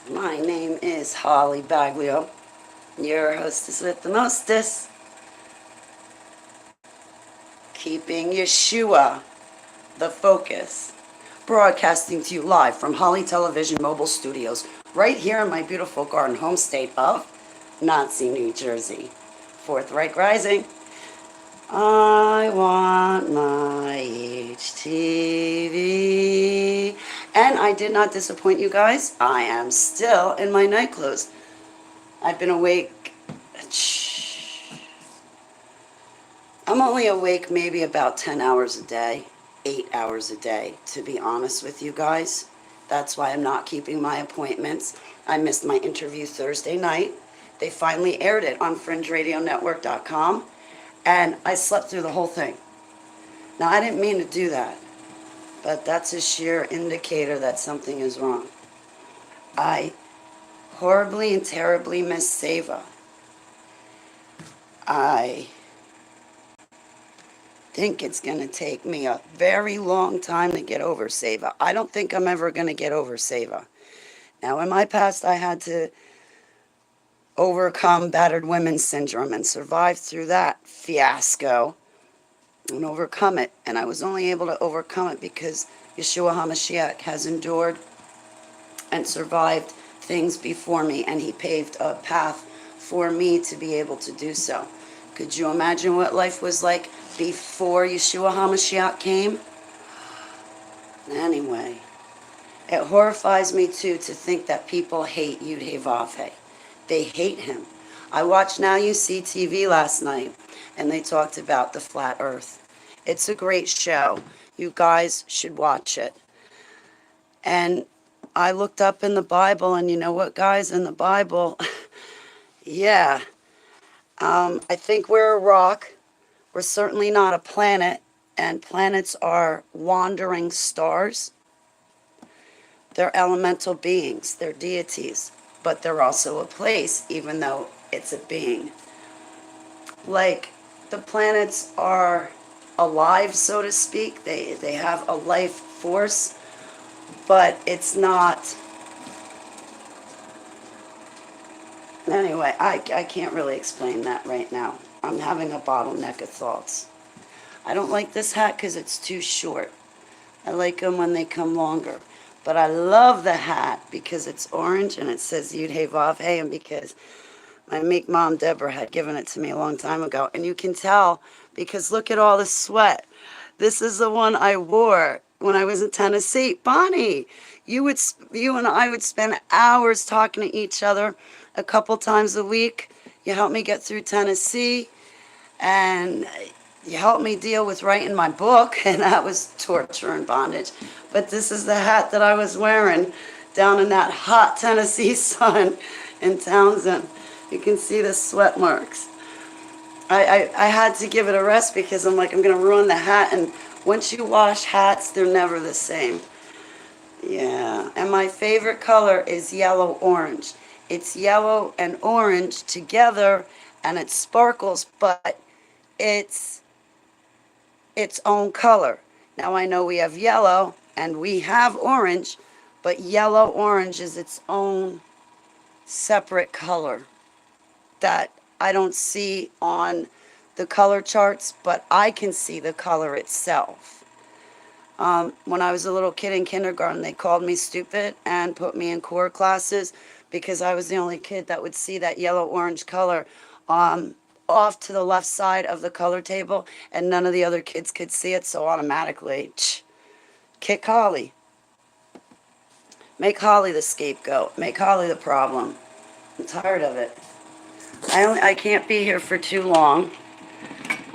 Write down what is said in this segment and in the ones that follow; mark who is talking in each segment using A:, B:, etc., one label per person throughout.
A: My name is Holly Baglio, your hostess with the mostest. Keeping Yeshua the focus. Broadcasting to you live from Holly Television Mobile Studios, right here in my beautiful garden home state of Nazi, New Jersey. Fourth Reich Rising. I want my HTV. And I did not disappoint you guys. I am still in my night clothes. I've been awake. I'm only awake maybe about 10 hours a day, 8 hours a day, to be honest with you guys. That's why I'm not keeping my appointments. I missed my interview Thursday night. They finally aired it on FringeRadioNetwork.com, and I slept through the whole thing. Now, I didn't mean to do that, but that's a sheer indicator that something is wrong. I horribly and terribly miss Seva. I think it's going to take me a very long time to get over Seva. I don't think I'm ever going to get over Seva. Now, in my past, I had to overcome battered women's syndrome and survive through that fiasco and overcome it. And I was only able to overcome it because Yeshua HaMashiach has endured and survived things before me, and he paved a path for me to be able to do so. Could you imagine what life was like before Yeshua HaMashiach came? Anyway, it horrifies me too to think that people hate Yud-Heh-Vav-Heh. They hate him. I watched Now You See TV last night, and they talked about the flat earth. It's a great show. You guys should watch it. And I looked up in the Bible, and you know what, guys? In the Bible, yeah, I think we're a rock. We're certainly not a planet, and planets are wandering stars. They're elemental beings, they're deities, but they're also a place, even though it's a being. Like, the planets are alive, so to speak. They have a life force, but it's not. Anyway, I can't really explain that right now. I'm having a bottleneck of thoughts. I don't like this hat because it's too short. I like them when they come longer. But I love the hat because it's orange and it says Yud-Heh-Vav-Heh, and because my meek mom, Deborah, had given it to me a long time ago. And you can tell because look at all the sweat. This is the one I wore when I was in Tennessee. Bonnie, you and I would spend hours talking to each other a couple times a week. You helped me get through Tennessee, and you helped me deal with writing my book, and that was torture and bondage. But this is the hat that I was wearing down in that hot Tennessee sun in Townsend. You can see the sweat marks. I had to give it a rest because I'm like, I'm going to ruin the hat. And once you wash hats, they're never the same. Yeah. And my favorite color is yellow-orange. It's yellow and orange together, and it sparkles, but it's its own color. Now, I know we have yellow and we have orange, but yellow-orange is its own separate color that I don't see on the color charts, but I can see the color itself. When I was a little kid in kindergarten, they called me stupid and put me in core classes because I was the only kid that would see that yellow-orange color off to the left side of the color table, and none of the other kids could see it, so automatically, kick Holly. Make Holly the scapegoat. Make Holly the problem. I'm tired of it. I can't be here for too long.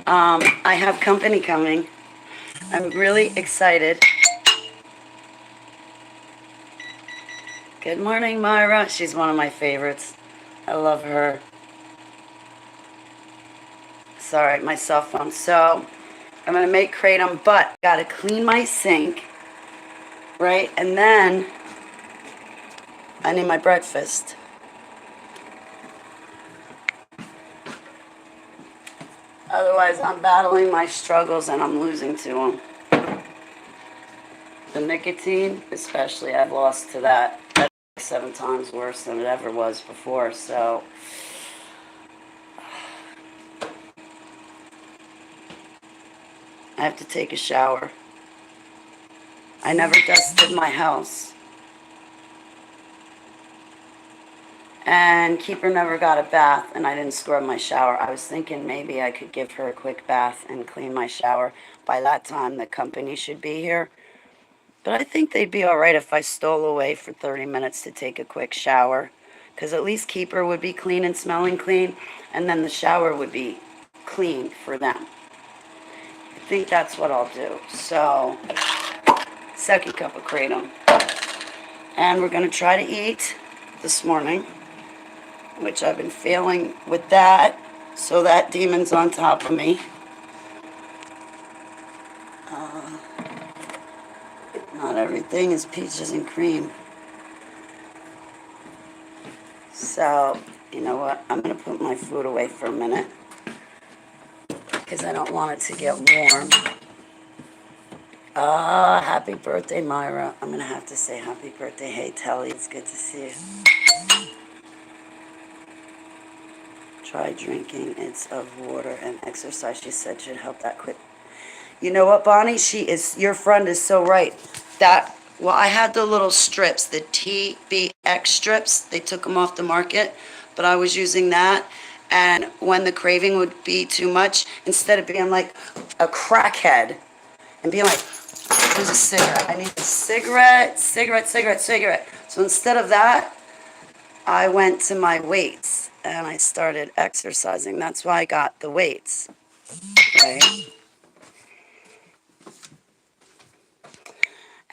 A: I have company coming. I'm really excited. Good morning, Myra. She's one of my favorites. I love her. Sorry, my cell phone. So, I'm going to make kratom, but got to clean my sink, right? And then I need my breakfast. Otherwise, I'm battling my struggles and I'm losing to them. The nicotine, especially, I've lost to that. That 7 times worse than it ever was before. So I have to take a shower. I never dusted my house. And Keeper never got a bath, and I didn't scrub my shower. I was thinking maybe I could give her a quick bath and clean my shower. By that time, the company should be here. But I think they'd be all right if I stole away for 30 minutes to take a quick shower. Because at least Keeper would be clean and smelling clean, and then the shower would be clean for them. I think that's what I'll do. So, second cup of kratom. And we're going to try to eat this morning, which I've been failing with that. So that demon's on top of me. Not everything is peaches and cream. So, you know what? I'm going to put my food away for a minute because I don't want it to get warm. Happy birthday, Myra. I'm going to have to say happy birthday. Hey, Telly, it's good to see you. Try drinking it's of water and exercise. She said should help that quick. You know what, Bonnie? Your friend is so right. I had the little strips, the TBX strips. They took them off the market, but I was using that. And when the craving would be too much, instead of being like a crackhead and being like, there's a cigarette. I need a cigarette. So instead of that, I went to my weights and I started exercising. That's why I got the weights. Right?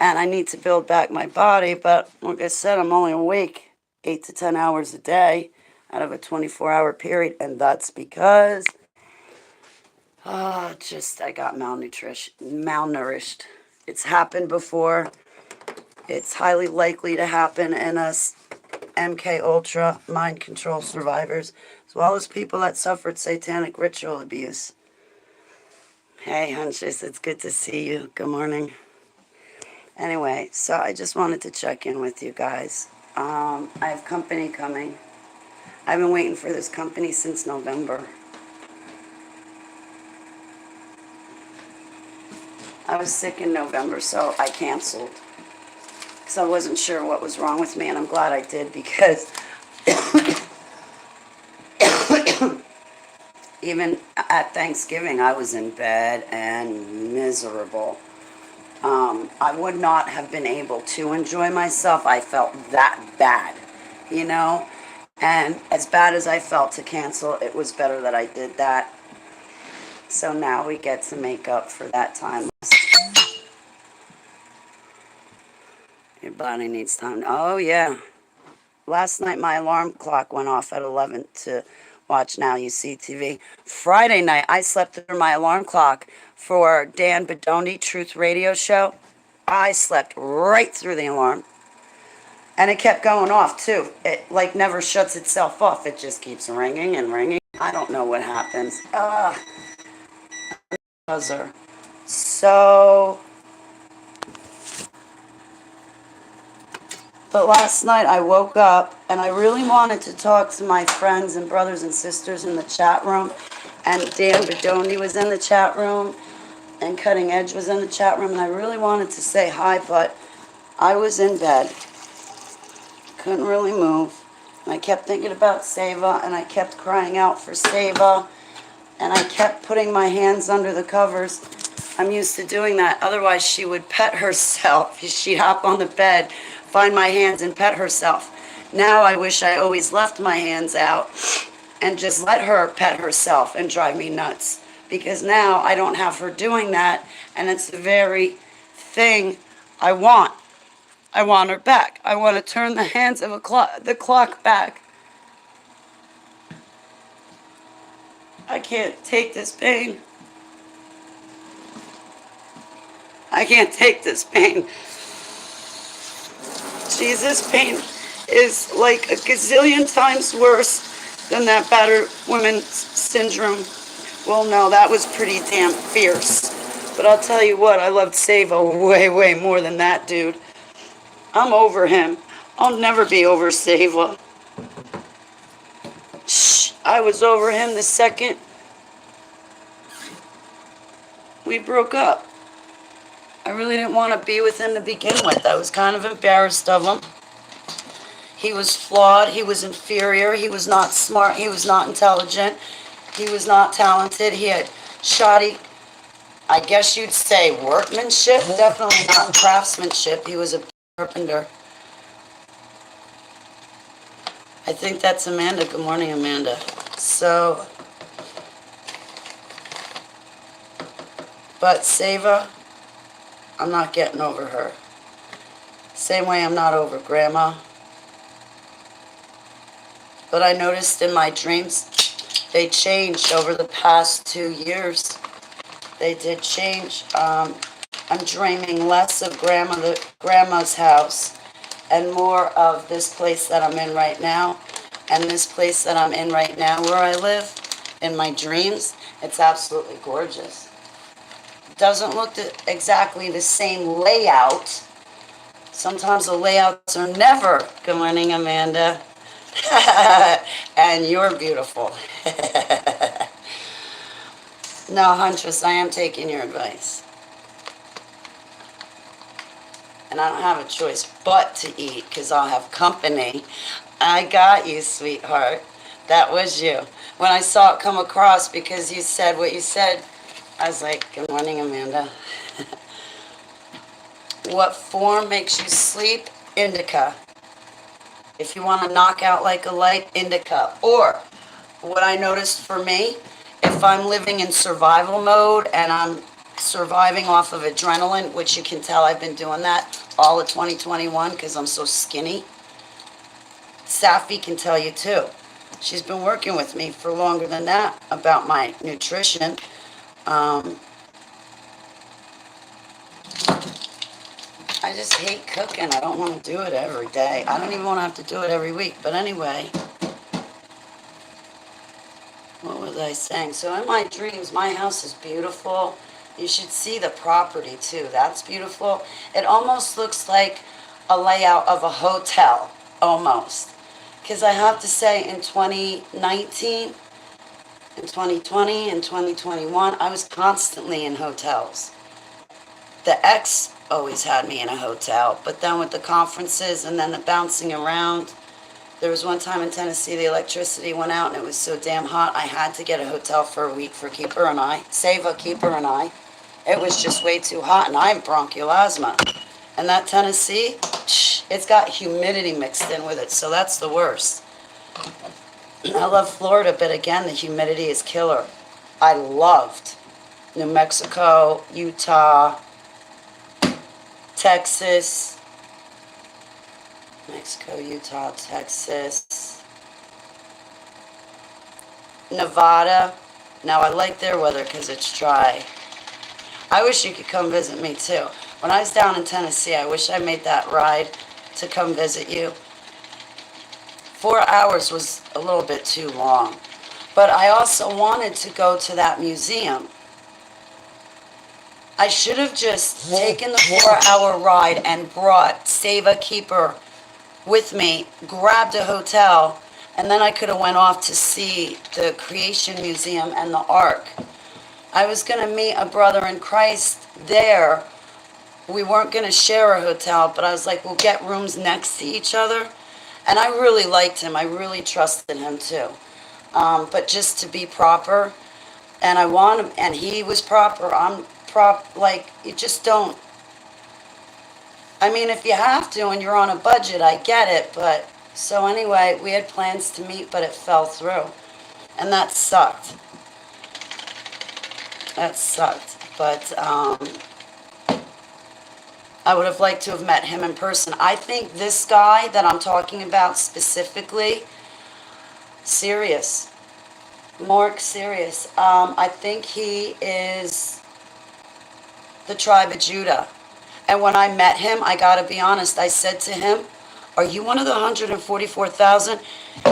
A: And I need to build back my body, but like I said, I'm only awake 8 to 10 hours a day out of a 24-hour period, and that's because I got malnourished. It's happened before. It's highly likely to happen in us MK Ultra mind control survivors, as well as people that suffered satanic ritual abuse. Hey, Hunches, it's good to see you. Good morning. Anyway, so I just wanted to check in with you guys. I have company coming. I've been waiting for this company since November. I was sick in November, so I canceled. Because I wasn't sure what was wrong with me, and I'm glad I did because even at Thanksgiving, I was in bed and miserable. I would not have been able to enjoy myself. I felt that bad, you know? And as bad as I felt to cancel, it was better that I did that. So now we get to make up for that time. Your body needs time. Oh, yeah. Last night my alarm clock went off at 11 to watch Now You See TV. Friday night I slept through my alarm clock for Dan Bedoni Truth Radio show. I slept right through the alarm. And it kept going off too. It like never shuts itself off. It just keeps ringing and ringing. I don't know what happens. Buzzer. So, but last night I woke up and I really wanted to talk to my friends and brothers and sisters in the chat room. And Dan Bedoni was in the chat room and Cutting Edge was in the chat room. And I really wanted to say hi, but I was in bed. Couldn't really move. And I kept thinking about Seva and I kept crying out for Seva. And I kept putting my hands under the covers. I'm used to doing that. Otherwise, she would pet herself. She'd hop on the bed, find my hands, and pet herself. Now I wish I always left my hands out and just let her pet herself and drive me nuts. Because now I don't have her doing that, and it's the very thing I want. I want her back. I want to turn the hands of the clock back. I can't take this pain. I can't take this pain. Jesus, pain is like a gazillion times worse than that battered women's syndrome. Well, no, that was pretty damn fierce. But I'll tell you what, I loved Savo way, way more than that dude. I'm over him. I'll never be over Sava. Shh, I was over him the second we broke up. I really didn't want to be with him to begin with. I was kind of embarrassed of him. He was flawed. He was inferior. He was not smart. He was not intelligent. He was not talented. He had shoddy, I guess you'd say, workmanship. Definitely not craftsmanship. He was a carpenter. I think that's Amanda. Good morning, Amanda. So, but Sava, I'm not getting over her. Same way I'm not over Grandma. But I noticed in my dreams, they changed over the past 2 years. They did change. I'm dreaming less of Grandma's house and more of this place that I'm in right now. And this place that I'm in right now where I live, in my dreams, it's absolutely gorgeous. It doesn't look exactly the same layout. Sometimes the layouts are never. Good morning, Amanda. And you're beautiful. No, Huntress, I am taking your advice. And I don't have a choice but to eat because I'll have company. I got you, sweetheart. That was you. When I saw it come across because you said what you said, I was like, good morning, Amanda. What form makes you sleep? Indica. If you want to knock out like a light, indica. Or what I noticed for me, if I'm living in survival mode and I'm surviving off of adrenaline, which you can tell I've been doing that all of 2021 because I'm so skinny. Safi can tell you too. She's been working with me for longer than that about my nutrition. I just hate cooking. I don't want to do it every day. I don't even want to have to do it every week. But anyway, what was I saying? So in my dreams, my house is beautiful. You should see the property too. That's beautiful. It almost looks like a layout of a hotel, almost. Because I have to say, in 2019, in 2020, and 2021, I was constantly in hotels. The ex always had me in a hotel, but then with the conferences and then the bouncing around, there was one time in Tennessee the electricity went out and it was so damn hot I had to get a hotel for a week for Keeper and I, Sava, Keeper and I. It was just way too hot and I have bronchial asthma. And that Tennessee, it's got humidity mixed in with it, so that's the worst. I love Florida, but again, the humidity is killer. I loved New Mexico, Utah, Texas, Mexico, Utah, Texas, Nevada. Now, I like their weather because it's dry. I wish you could come visit me, too. When I was down in Tennessee, I wish I made that ride to come visit you. 4 hours was a little bit too long. But I also wanted to go to that museum. I should have just taken the 4-hour ride and brought Sava, Keeper with me, grabbed a hotel, and then I could have went off to see the Creation Museum and the Ark. I was going to meet a brother in Christ there. We weren't going to share a hotel, but I was like, we'll get rooms next to each other. And I really liked him. I really trusted him too. But just to be proper, and I want him, and he was proper. I'm like, you just don't. I mean, if you have to and you're on a budget, I get it. But so anyway, we had plans to meet, but it fell through. And that sucked. That sucked. But I would have liked to have met him in person. I think this guy that I'm talking about specifically, Sirius, Mark Sirius, I think he is the tribe of Judah. And when I met him, I got to be honest, I said to him, are you one of the 144,000?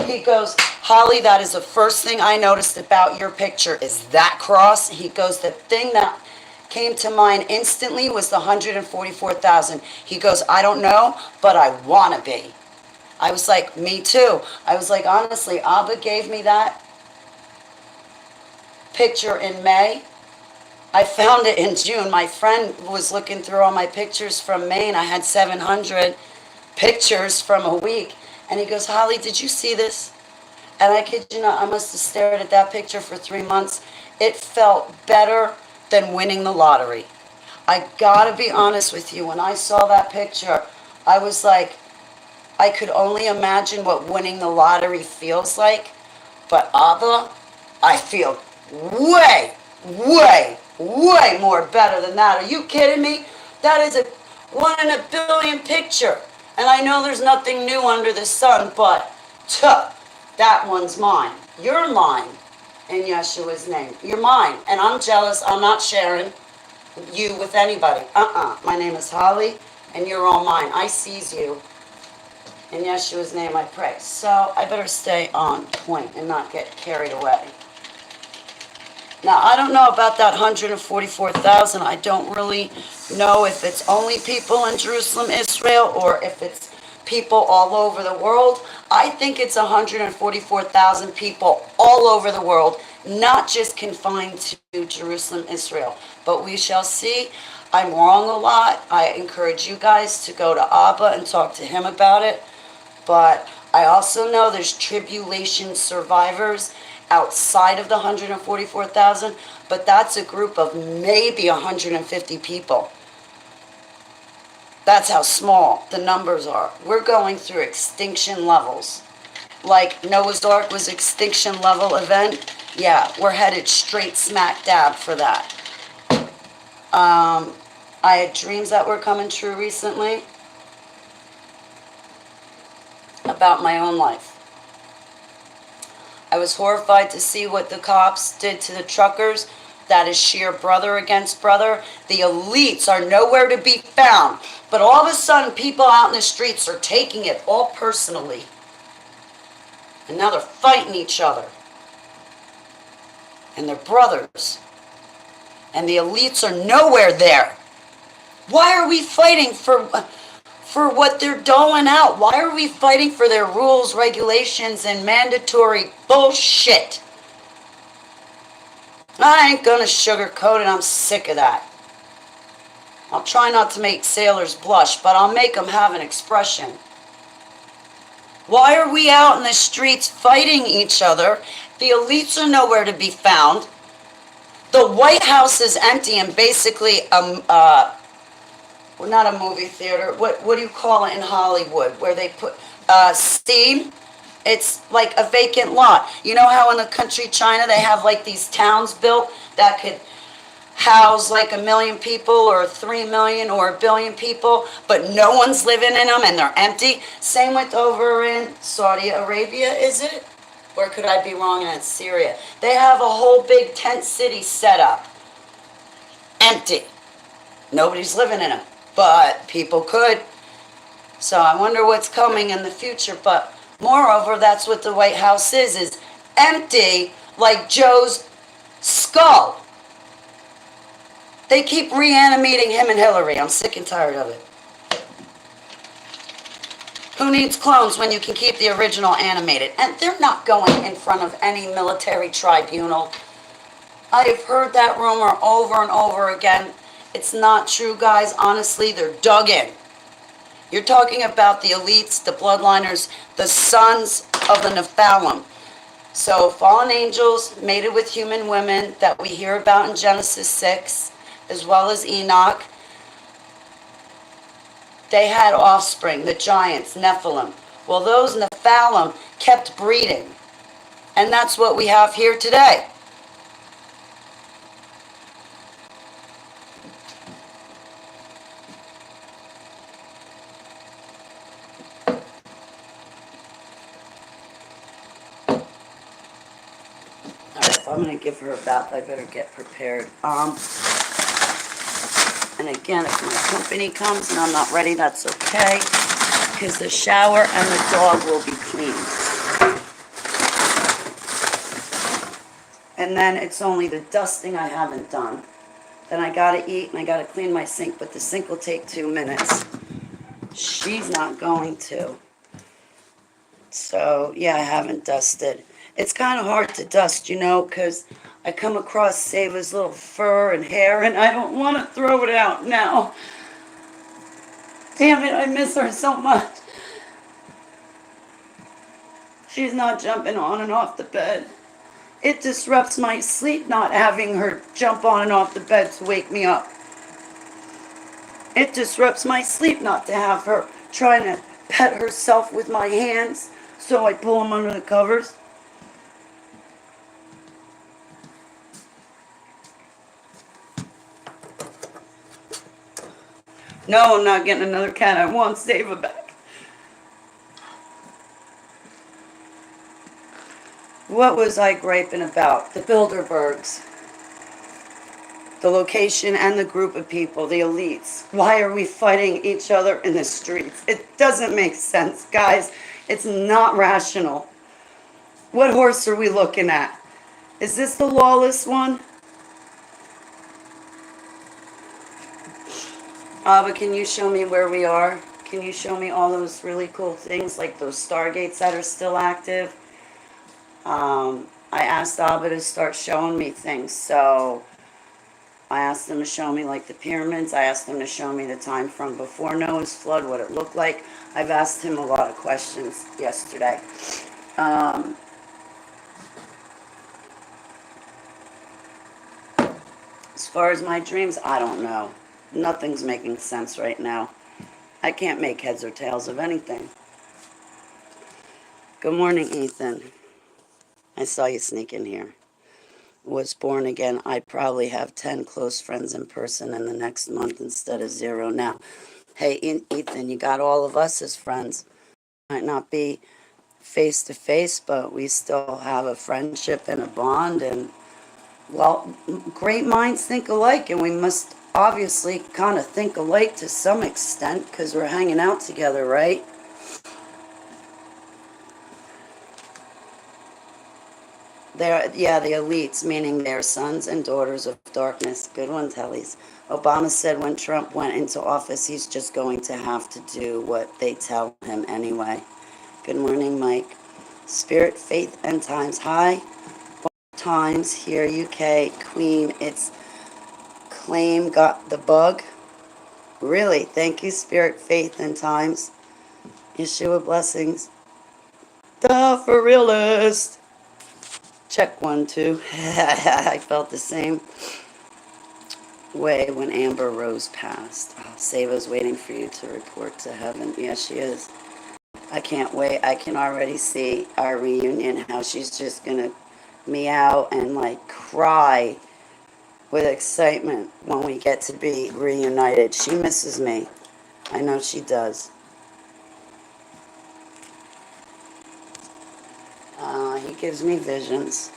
A: He goes, Holly, that is the first thing I noticed about your picture is that cross. He goes, the thing that came to mind instantly was the 144,000. He goes, I don't know, but I want to be. I was like, me too. I was like, honestly, Abba gave me that picture in May. I found it in June. My friend was looking through all my pictures from Maine. I had 700 pictures from a week. And he goes, Holly, did you see this? And I kid you not, I must have stared at that picture for 3 months. It felt better than winning the lottery. I gotta be honest with you, when I saw that picture, I was like, I could only imagine what winning the lottery feels like. But Abba, I feel way, way more better than that. Are you kidding me? That is a 1 in a billion picture. And I know there's nothing new under the sun, but that one's mine. You're mine in Yeshua's name. You're mine. And I'm jealous. I'm not sharing you with anybody. My name is Holly, and you're all mine. I seize you. In Yeshua's name I pray. So I better stay on point and not get carried away. Now, I don't know about that 144,000. I don't really know if it's only people in Jerusalem, Israel, or if it's people all over the world. I think it's 144,000 people all over the world, not just confined to Jerusalem, Israel. But we shall see. I'm wrong a lot. I encourage you guys to go to Abba and talk to him about it. But I also know there's tribulation survivors outside of the 144,000, but that's a group of maybe 150 people. That's how small the numbers are. We're going through extinction levels. Like Noah's Ark was extinction level event. Yeah, we're headed straight smack dab for that. I had dreams that were coming true recently about my own life. I was horrified to see what the cops did to the truckers. That is sheer brother against brother. The elites are nowhere to be found. But all of a sudden, people out in the streets are taking it all personally. And now they're fighting each other. And they're brothers. And the elites are nowhere there. Why are we fighting for what they're doling out? Why are we fighting for their rules, regulations, and mandatory bullshit? I ain't gonna sugarcoat it. I'm sick of that. I'll try not to make sailors blush, but I'll make them have an expression. Why are we out in the streets fighting each other? The elites are nowhere to be found. The White House is empty and basically well, not a movie theater. What do you call it in Hollywood where they put steam? It's like a vacant lot. You know how in the country China they have like these towns built that could house like 1 million people or 3 million or 1 billion people, but no one's living in them and they're empty? Same with over in Saudi Arabia, is it? Or could I be wrong, and it's Syria? They have a whole big tent city set up. Empty. Nobody's living in them. But people could. So I wonder what's coming in the future. But moreover, that's what the White House is empty like Joe's skull. They keep reanimating him and Hillary. I'm sick and tired of it. Who needs clones when you can keep the original animated? And they're not going in front of any military tribunal. I've heard that rumor over and over again. It's not true, guys. Honestly, they're dug in. You're talking about the elites, the bloodliners, the sons of the Nephilim. So fallen angels mated with human women that we hear about in Genesis 6, as well as Enoch. They had offspring, the giants, Nephilim. Well, those Nephilim kept breeding. And that's what we have here today. If I'm going to give her a bath, I better get prepared. And again, if my company comes and I'm not ready, that's okay, because the shower and the dog will be clean. And then it's only the dusting I haven't done. Then I got to eat and I got to clean my sink, but the sink will take 2 minutes. She's not going to. So, yeah, I haven't dusted. It's kind of hard to dust, you know, because I come across Seva's little fur and hair, and I don't want to throw it out now. Damn it, I miss her so much. She's not jumping on and off the bed. It disrupts my sleep not having her jump on and off the bed to wake me up. It disrupts my sleep not to have her trying to pet herself with my hands, so I pull them under the covers. No, I'm not getting another cat. I want Seva back. What was I griping about? The Bilderbergs. The location and the group of people, the elites. Why are we fighting each other in the streets? It doesn't make sense, guys. It's not rational. What horse are we looking at? Is this the lawless one? But can you show me where we are? Can you show me all those really cool things, like those stargates that are still active? I asked Abba to start showing me things, so I asked him to show me like the pyramids. I asked him to show me the time from before Noah's flood, what it looked like. I've asked him a lot of questions yesterday. As far as my dreams, I don't know. Nothing's making sense right now. I can't make heads or tails of anything. Good morning, Ethan. I saw you sneak in here. Was born again. I probably have 10 close friends in person in the next month instead of 0 now. Hey, Ethan, you got all of us as friends. Might not be face to face, but we still have a friendship and a bond. And, well, great minds think alike, and we must obviously kind of think alike to some extent because we're hanging out together, right? Yeah, the elites, meaning they're sons and daughters of darkness. Good one, Tellys. Obama said when Trump went into office, he's just going to have to do what they tell him anyway. Good morning, Mike. Spirit, faith, and times. Hi. Times here, UK. Queen, it's claim got the bug. Really? Thank you, Spirit, faith, and times. Yeshua blessings. The for realist. Check 1, 2. I felt the same way when Amber Rose passed. Oh, Seva's waiting for you to report to heaven. Yes, she is. I can't wait. I can already see our reunion, how she's just going to meow and like cry with excitement when we get to be reunited. She misses me. I know she does. He gives me visions.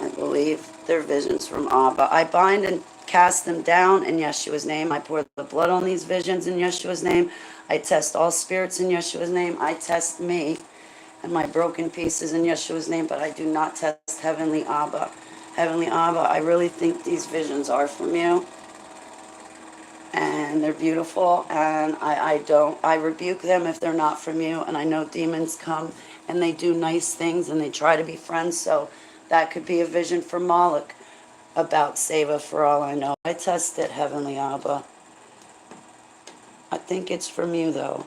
A: I believe they're visions from Abba. I bind and cast them down in Yeshua's name. I pour the blood on these visions in Yeshua's name. I test all spirits in Yeshua's name. I test me and my broken pieces in Yeshua's name, but I do not test Heavenly Abba. Heavenly Abba, I really think these visions are from you. And they're beautiful, and I rebuke them if they're not from you. And I know demons come and they do nice things and they try to be friends, so that could be a vision for Moloch about Seva for all I know. I test it, Heavenly Abba. I think it's from you, though.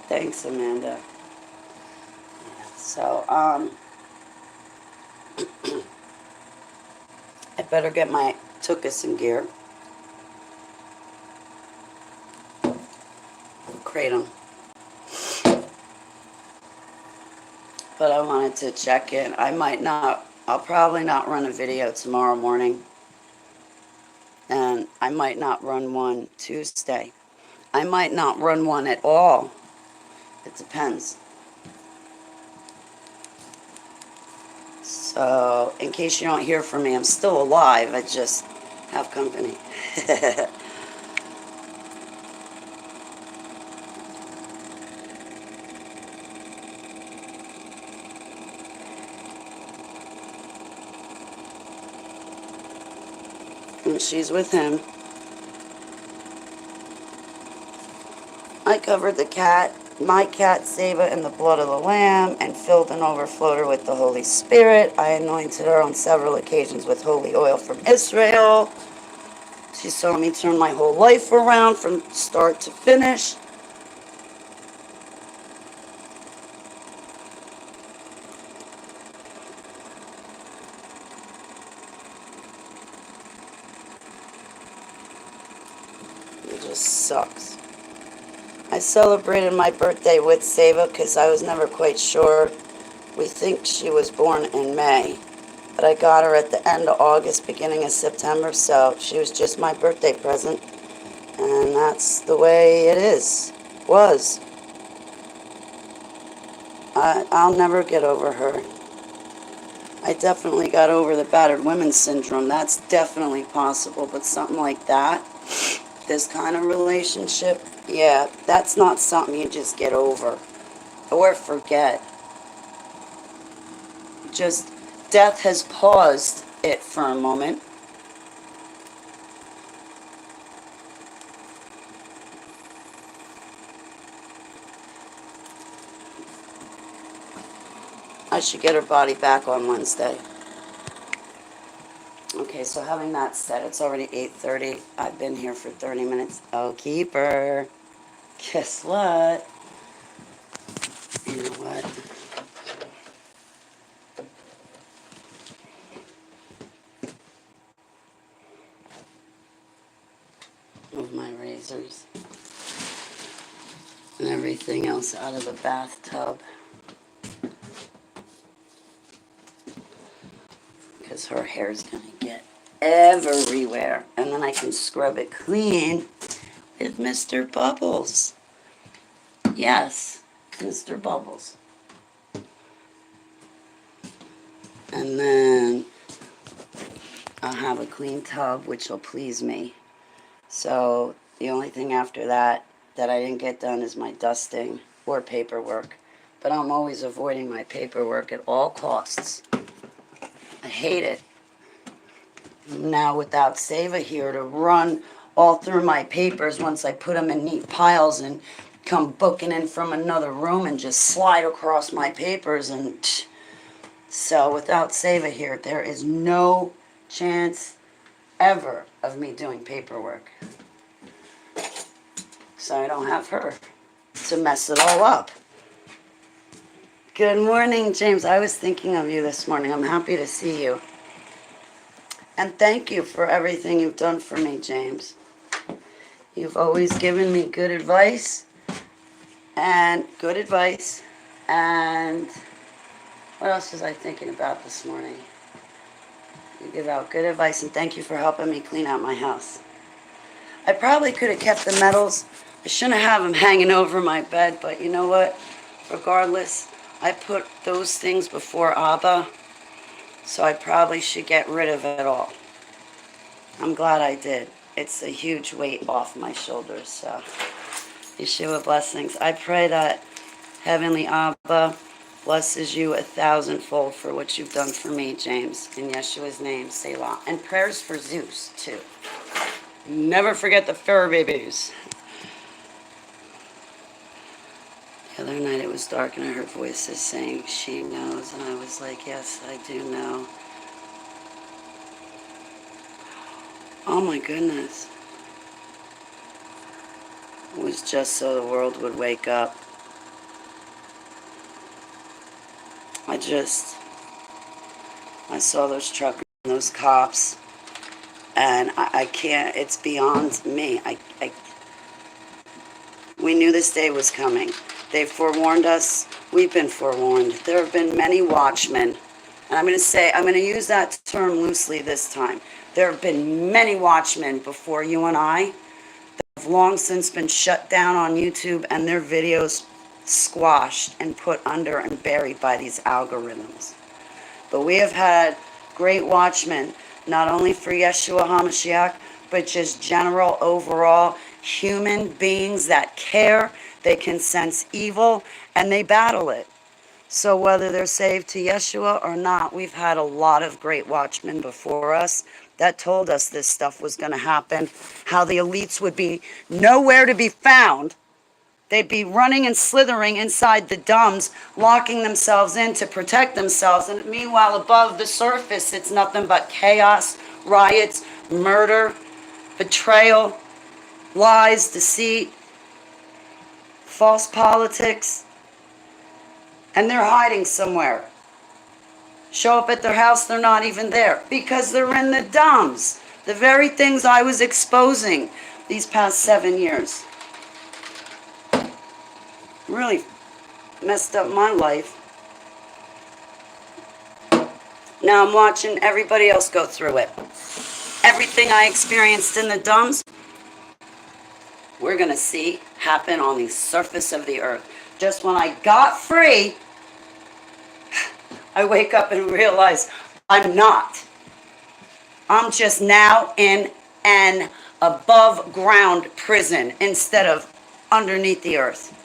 A: Thanks, Amanda. So, I better get my tuchus in gear. Kratom. But I wanted to check in. I'll probably not run a video tomorrow morning. And I might not run one Tuesday. I might not run one at all. It depends. So, in case you don't hear from me, I'm still alive. I just have company. And she's with him. I covered the cat, my cat Saba, in the blood of the Lamb and filled and overflowed her with the Holy Spirit. I anointed her on several occasions with holy oil from Israel. She saw me turn my whole life around from start to finish. It just sucks. I celebrated my birthday with Saba because I was never quite sure. We think she was born in May, but I got her at the end of August, beginning of September, so she was just my birthday present. And that's the way it was. I'll never get over her. I definitely got over the battered women syndrome. That's definitely possible, but something like that, this kind of relationship, yeah, that's not something you just get over or forget. Just death has paused it for a moment. I should get her body back on Wednesday. Okay, so having that said, it's already 8:30. I've been here for 30 minutes. Oh, keeper. Guess what? You know what? Move my razors and everything else out of the bathtub. Because her hair's going to get everywhere. And then I can scrub it clean with Mr. Bubbles. Yes, Mr. Bubbles. And then I'll have a clean tub, which will please me. So the only thing after that I didn't get done is my dusting or paperwork. But I'm always avoiding my paperwork at all costs. I hate it. Now without Sava here to run all through my papers once I put them in neat piles and come booking in from another room and just slide across my papers. And so without Sava here, there is no chance ever of me doing paperwork. So I don't have her to mess it all up. Good morning, James. I was thinking of you this morning. I'm happy to see you. And thank you for everything you've done for me, James. You've always given me good advice. And what else was I thinking about this morning? You give out good advice, and thank you for helping me clean out my house. I probably could have kept the medals. I shouldn't have them hanging over my bed, but you know what? Regardless, I put those things before Abba, so I probably should get rid of it all. I'm glad I did. It's a huge weight off my shoulders, so Yeshua blessings. I pray that Heavenly Abba blesses you 1,000-fold for what you've done for me, James. In Yeshua's name, Selah. And prayers for Zeus, too. Never forget the fur babies. The other night it was dark and I heard voices saying, she knows. And I was like, yes, I do know. Oh my goodness. It was just so the world would wake up. I saw those truckers and those cops, and I can't, it's beyond me. We knew this day was coming. They forewarned us. We've been forewarned. There have been many watchmen, and I'm going to use that term loosely this time. There have been many watchmen before you and I that have long since been shut down on YouTube and their videos squashed and put under and buried by these algorithms. But we have had great watchmen, not only for Yeshua HaMashiach, but just general overall human beings that care, they can sense evil, and they battle it. So whether they're saved to Yeshua or not, we've had a lot of great watchmen before us that told us this stuff was going to happen, how the elites would be nowhere to be found. They'd be running and slithering inside the dumbs, locking themselves in to protect themselves. And meanwhile, above the surface, it's nothing but chaos, riots, murder, betrayal, lies, deceit, false politics. And they're hiding somewhere. Show up at their house, they're not even there because they're in the dumbs. The very things I was exposing these past 7 years. Really messed up my life. Now I'm watching everybody else go through it. Everything I experienced in the dumbs, we're going to see happen on the surface of the earth. Just when I got free, I wake up and realize I'm not. I'm just now in an above ground prison instead of underneath the earth.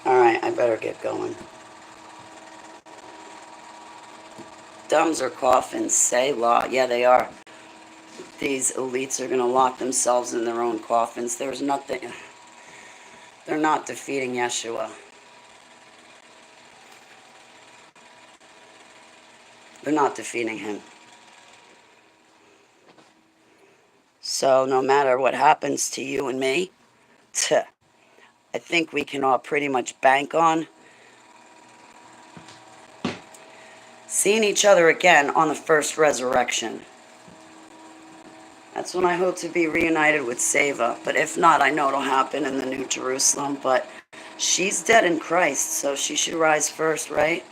A: All right, I better get going. Dumbs are coffins, say law. Yeah, they are. These elites are going to lock themselves in their own coffins. There's nothing. They're not defeating Yeshua. They're not defeating him. So no matter what happens to you and me, I think we can all pretty much bank on seeing each other again on the first resurrection. That's when I hope to be reunited with Seva. But if not, I know it'll happen in the New Jerusalem. But she's dead in Christ, so she should rise first, right?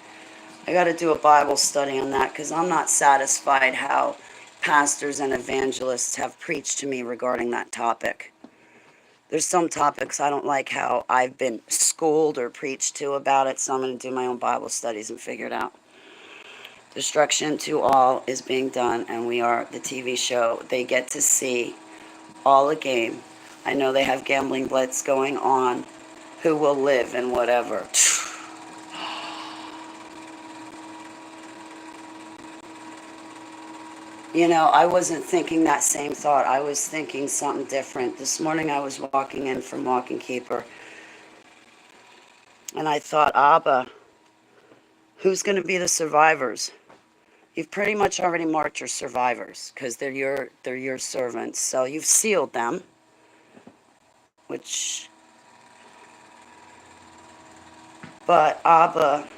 A: I got to do a Bible study on that because I'm not satisfied how pastors and evangelists have preached to me regarding that topic. There's some topics I don't like how I've been schooled or preached to about it, so I'm going to do my own Bible studies and figure it out. Destruction to All is being done, and we are the TV show. They get to see all a game. I know they have gambling blitz going on. Who will live and whatever. You know, I wasn't thinking that same thought. I was thinking something different. This morning I was walking in from Walking Keeper, and I thought, Abba, who's going to be the survivors? You've pretty much already marked your survivors because they're your servants. So you've sealed them, which... But Abba,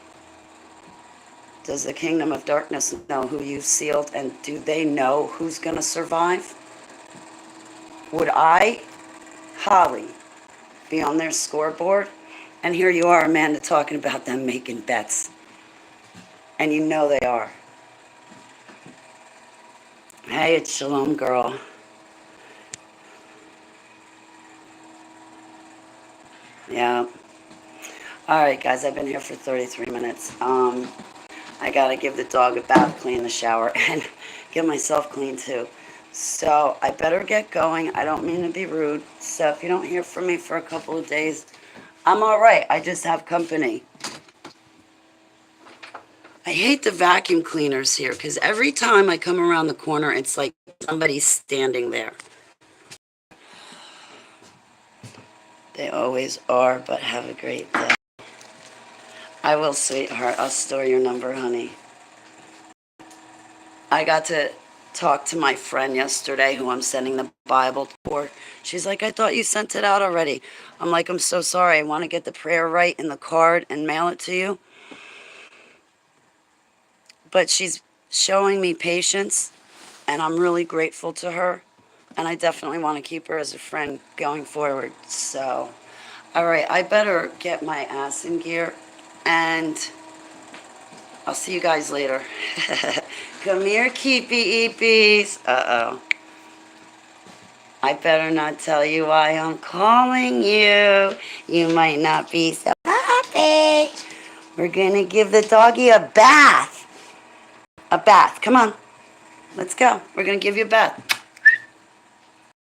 A: does the kingdom of darkness know who you've sealed, and do they know who's going to survive? Would I, Holly, be on their scoreboard? And here you are, Amanda, talking about them making bets. And you know they are. Hey, it's Shalom Girl. Yeah. All right, guys, I've been here for 33 minutes. I got to give the dog a bath, clean the shower, and get myself clean, too. So I better get going. I don't mean to be rude. So if you don't hear from me for a couple of days, I'm all right. I just have company. I hate the vacuum cleaners here because every time I come around the corner, it's like somebody's standing there. They always are, but have a great day. I will, sweetheart. I'll store your number, honey. I got to talk to my friend yesterday who I'm sending the Bible for. She's like, I thought you sent it out already. I'm like, I'm so sorry. I want to get the prayer right in the card and mail it to you. But she's showing me patience, and I'm really grateful to her. And I definitely want to keep her as a friend going forward. So, all right, I better get my ass in gear, and I'll see you guys later. Come here, keepy eepies. Uh-oh. I better not tell you why I'm calling you. You might not be so happy. We're going to give the doggy a bath. A bath. Come on. Let's go. We're going to give you a bath.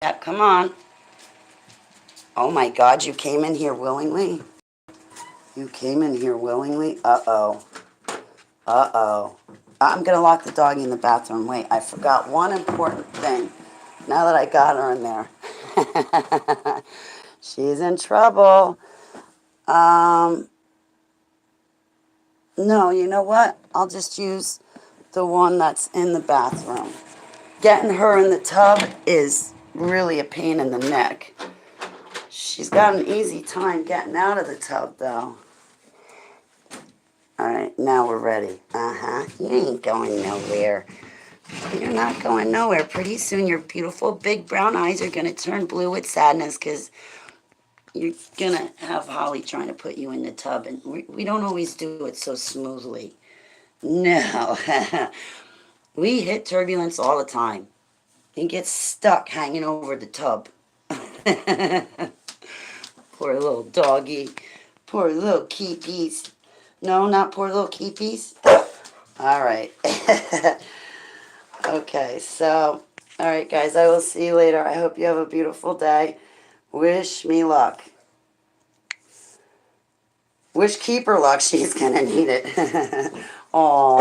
A: Yeah, come on. Oh my God, you came in here willingly? You came in here willingly? Uh-oh. Uh-oh. I'm going to lock the doggy in the bathroom. Wait, I forgot one important thing. Now that I got her in there. She's in trouble. No, you know what? I'll just use the one that's in the bathroom. Getting her in the tub is really a pain in the neck. She's got an easy time getting out of the tub, though. All right, now we're ready. Uh-huh. You ain't going nowhere. You're not going nowhere. Pretty soon your beautiful big brown eyes are going to turn blue with sadness because you're going to have Holly trying to put you in the tub. And we don't always do it so smoothly. No. We hit turbulence all the time. And get stuck hanging over the tub. Poor little doggy. Poor little keepies. No, not poor little keepies. All right. Okay, so, all right, guys, I will see you later. I hope you have a beautiful day. Wish me luck. Wish Keeper luck. She's going to need it. Aw.